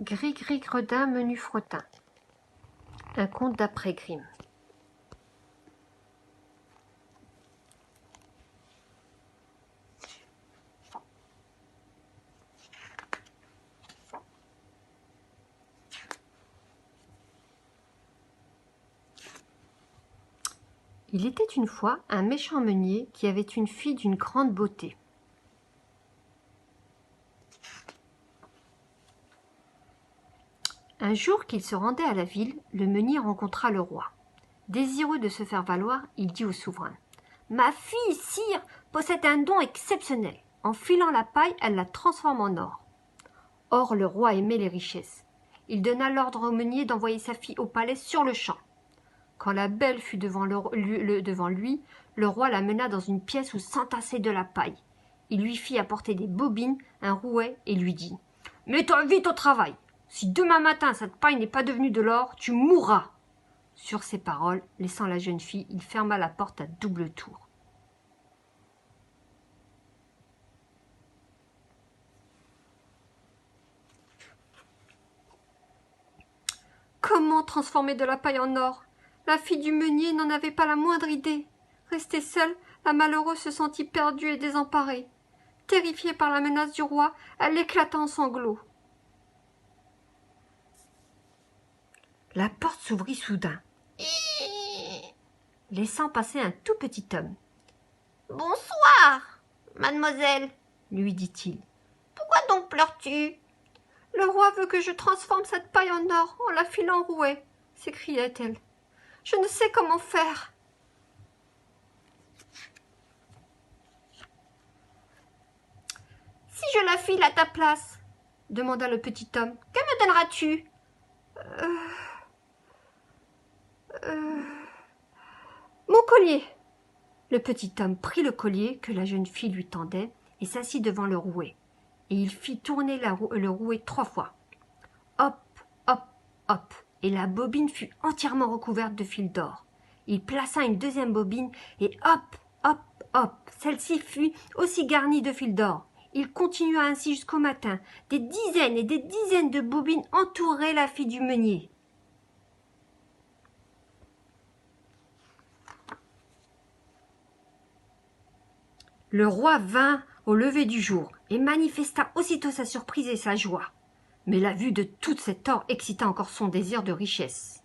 Gris-gris-gredin, menu fretin. Un conte d'après Grimm. Il était une fois un méchant meunier qui avait une fille d'une grande beauté. Un jour qu'il se rendait à la ville, le meunier rencontra le roi. Désireux de se faire valoir, il dit au souverain : « Ma fille, sire, possède un don exceptionnel. En filant la paille, elle la transforme en or. » Or, le roi aimait les richesses. Il donna l'ordre au meunier d'envoyer sa fille au palais sur le champ. Quand la belle fut devant lui, le roi la mena dans une pièce où s'entassait de la paille. Il lui fit apporter des bobines, un rouet et lui dit : « Mets-toi vite au travail. Si demain matin cette paille n'est pas devenue de l'or, tu mourras. » Sur ces paroles, laissant la jeune fille, il ferma la porte à double tour. Comment transformer de la paille en or ? La fille du meunier n'en avait pas la moindre idée. Restée seule, la malheureuse se sentit perdue et désemparée. Terrifiée par la menace du roi, elle éclata en sanglots. La porte s'ouvrit soudain, laissant passer un tout petit homme. « Bonsoir, mademoiselle, » lui dit-il. « Pourquoi donc pleures-tu ?»« Le roi veut que je transforme cette paille en or en la filant en rouet, » s'écria-t-elle. « Je ne sais comment faire. » « Si je la file à ta place, » demanda le petit homme, « que me donneras-tu ?»« Mon collier !» Le petit homme prit le collier que la jeune fille lui tendait et s'assit devant le rouet. Et il fit tourner le rouet 3 fois. Hop, hop, hop, et la bobine fut entièrement recouverte de fil d'or. Il plaça une deuxième bobine et hop, hop, hop, celle-ci fut aussi garnie de fil d'or. Il continua ainsi jusqu'au matin. Des dizaines et des dizaines de bobines entouraient la fille du meunier. Le roi vint au lever du jour et manifesta aussitôt sa surprise et sa joie. Mais la vue de tout cet or excita encore son désir de richesse.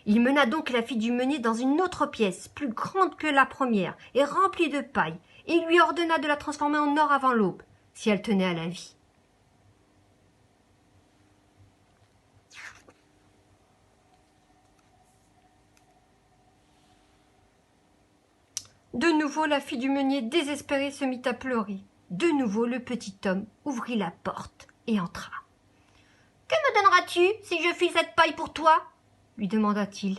Il mena donc la fille du meunier dans une autre pièce, plus grande que la première, et remplie de paille, et il lui ordonna de la transformer en or avant l'aube, si elle tenait à la vie. De nouveau, la fille du meunier, désespérée, se mit à pleurer. De nouveau, le petit homme ouvrit la porte et entra. « Que me donneras-tu si je file cette paille pour toi ?» lui demanda-t-il.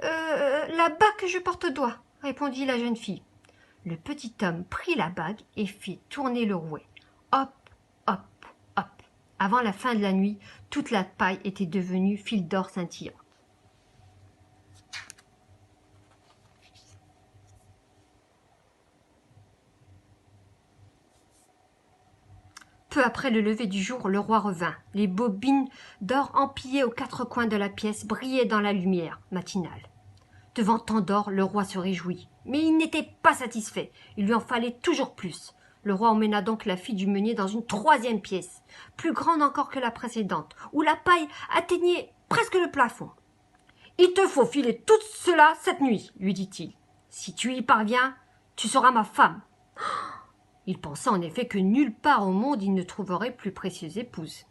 La bague que je porte au doigt, répondit la jeune fille. Le petit homme prit la bague et fit tourner le rouet. Hop, hop, hop. Avant la fin de la nuit, toute la paille était devenue fil d'or scintillant. Peu après le lever du jour, le roi revint. Les bobines d'or empilées aux 4 coins de la pièce brillaient dans la lumière matinale. Devant tant d'or, le roi se réjouit. Mais il n'était pas satisfait. Il lui en fallait toujours plus. Le roi emmena donc la fille du meunier dans une 3e pièce, plus grande encore que la précédente, où la paille atteignait presque le plafond. « Il te faut filer tout cela cette nuit, » lui dit-il. « Si tu y parviens, tu seras ma femme. » Il pensa en effet que nulle part au monde il ne trouverait plus précieuse épouse.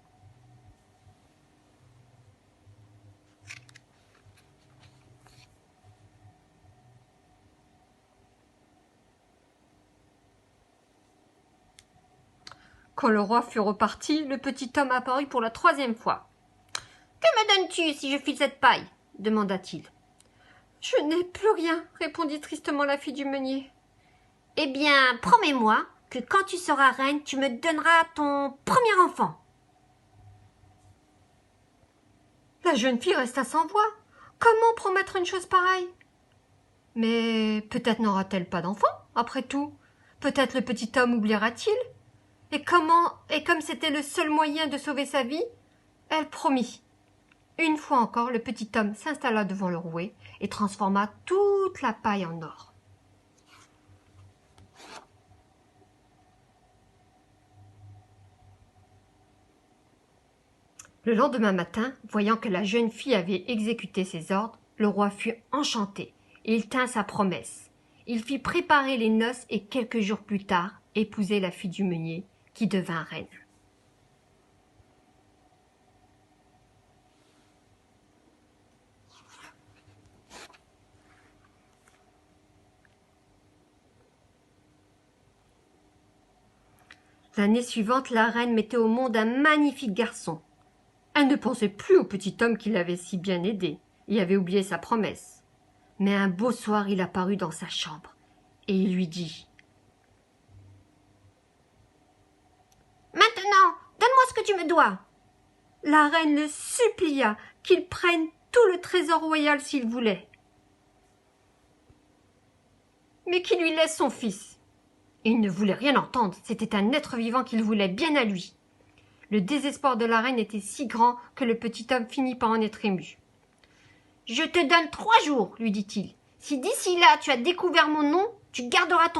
Quand le roi fut reparti, le petit homme apparut pour la 3e fois. « Que me donnes-tu si je file cette paille ?» demanda-t-il. « Je n'ai plus rien, » répondit tristement la fille du meunier. « Eh bien, promets-moi que quand tu seras reine, tu me donneras ton premier enfant. » La jeune fille resta sans voix. Comment promettre une chose pareille ? Mais peut-être n'aura-t-elle pas d'enfant, après tout. Peut-être le petit homme oubliera-t-il. Et comme c'était le seul moyen de sauver sa vie, elle promit. Une fois encore, le petit homme s'installa devant le rouet et transforma toute la paille en or. Le lendemain matin, voyant que la jeune fille avait exécuté ses ordres, le roi fut enchanté et il tint sa promesse. Il fit préparer les noces et quelques jours plus tard épouser la fille du meunier qui devint reine. L'année suivante, la reine mettait au monde un magnifique garçon. Elle ne pensait plus au petit homme qui l'avait si bien aidé et avait oublié sa promesse. Mais un beau soir, il apparut dans sa chambre et il lui dit « Maintenant, donne-moi ce que tu me dois. » La reine le supplia qu'il prenne tout le trésor royal s'il voulait, mais qu'il lui laisse son fils. Il ne voulait rien entendre, c'était un être vivant qu'il voulait bien à lui. Le désespoir de la reine était si grand que le petit homme finit par en être ému. « Je te donne 3 jours, lui dit-il. Si d'ici là tu as découvert mon nom, tu garderas ton